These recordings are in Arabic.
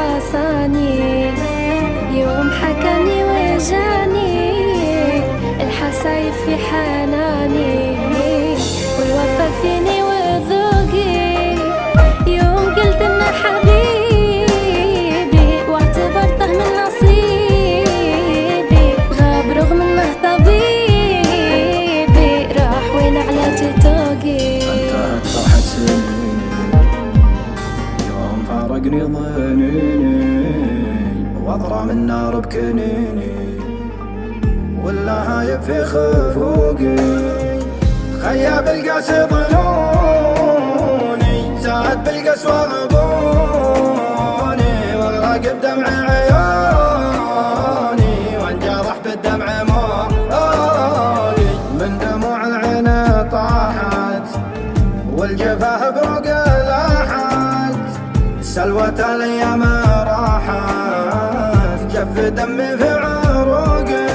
عصاني، يوم حكاني وجاني الحسايب في حناني، والوفا فيني وذوقي. يوم قلت انه حبيبي واعتبرته من نصيبي، غاب رغم انه طبيبي، راح وين علاج توقي. انتهت فرحة سنيني يوم فارقني ظنيني، واضرع من نار بكنيني واللهايب في خفوقي. خياب القاسي ظنوني، زاد بالقسوة غبوني، واغرق بدمع عيوني، وانجرح بالدمع موقي. من دموع العين طاحت والجفاه بروق لاحت، سلوة الايام راحت، جف دمي في عروقي.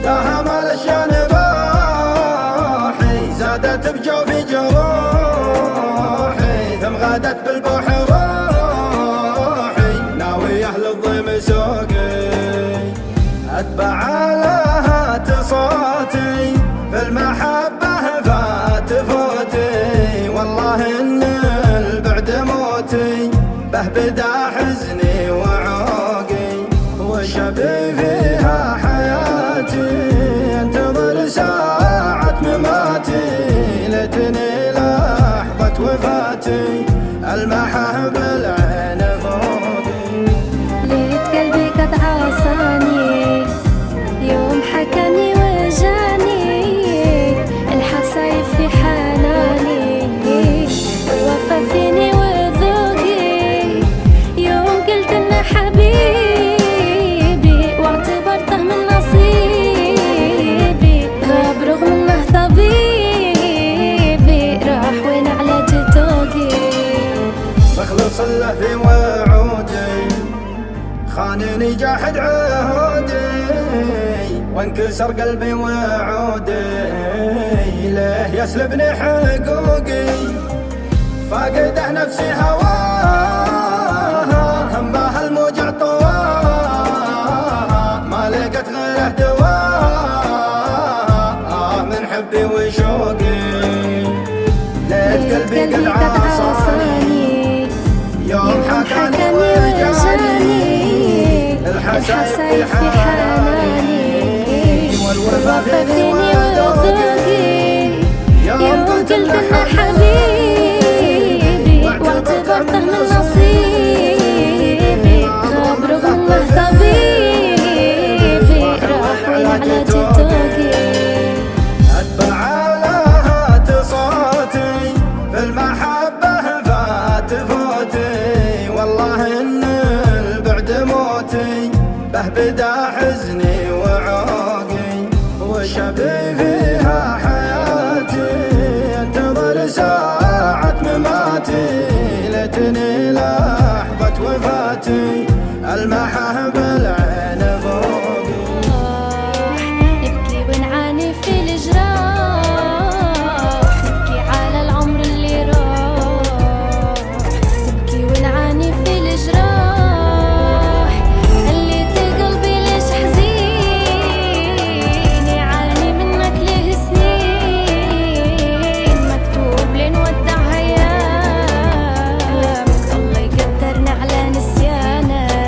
داهم الاشيان باحي، زادت بجوفي جروحي، ثم غادت بالبوح روحي، ناوي اهل الضيم سوقي. اتبع لهات صوتي في المحبة فات فوتي، والله ان البعد موتي، به بدا حزني وعوقي، وشبي فيها حياتي، انتظر ساعة مماتي، ليتني لحظة وفاتي، المحه بالعين فوقي. ليت قلبي قد عصاني، يوم حكاني وجاني الحسايب في حناني، والوفا فيني وذوقي. يوم قلت انه حبيبي واعتبرته من نصيبي، غاب رغم انه طبيبي، راح وين علاج توقي. بخلص له في وعودي، خانني جاحد عهودي، وانكسر قلبي وعودي، ليه يسلبني حقوقي. فاقده نفسي هواها، همها الموجع طواها، ما لقيت غيره دواها، من حبي وشوقي. ليت قلبي قد عصاني، يوم حكاني وجاني الحسايب في حناني، والوفا فيني وذوقي. يوم قلت انه حبيبي واعتبرته من نصيبي، غاب رغم انه طبيبي، راح وين علاج توقي. اتبع لهات صوتي في المحبة فات فوتي، والله ان البعد موتي، به بدا حزني وعوقي، وشبي فيها حياتي، انتظر ساعة مماتي، ليتني لحظة وفاتي، المحه بالعين فوقي. نبكي ونعاني في الجراح، نبكي على العمر اللي راح، نبكي ونعاني في الجراح، خليت قلبي ليش حزين، يعاني منك ليه سنين، مكتوب لين ودع ايامك، الله يقدرنا على نسيانك،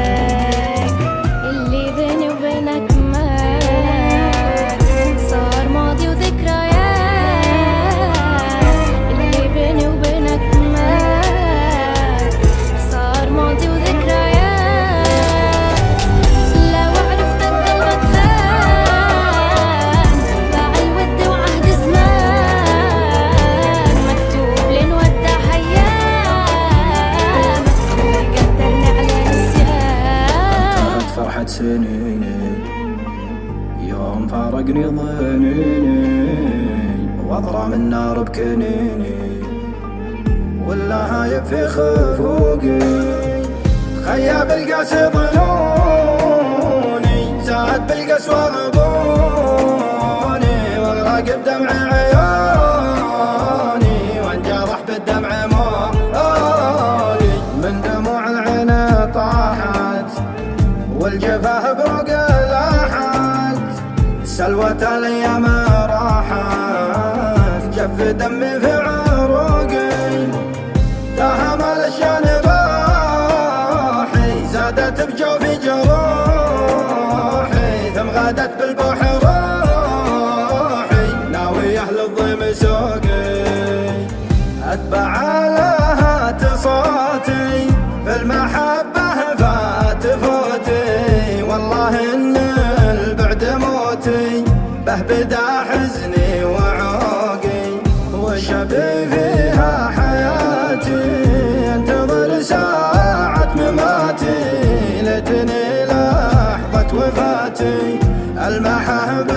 اللي بيني وبينك مات، صار ماضي وذكريات، اللي بيني وبينك مات، صار ماضي وذكريات. لو عرفتك قلبك فان، باع الود وعهد زمان، مكتوب لين ودع ايامك، الله يقدرني على نسيانك. انتهت فرحة سنيني يوم فارقني ظنيني، واضرع من نار بكنيني واللهايب في خفوقي. خياب القاسي ظنوني، زاد بالقسوة غبوني، واغرق بدمع عيوني، وانجرح بالدمع موقي. من دموع العين كف دمي في عروقي، داهم الاشيان باحي زادت بجوفي جروحي، ثم غادت بالبوح روحي ناوي اهل الضيم سوقي. اتبع لهات صوتي في المحبة فات فوتي، والله ان البعد موتي به بدا حزني وعوقي، وشبي فيها حياتي انتظر ساعة مماتي، ليتني لحظة وفاتي المحبة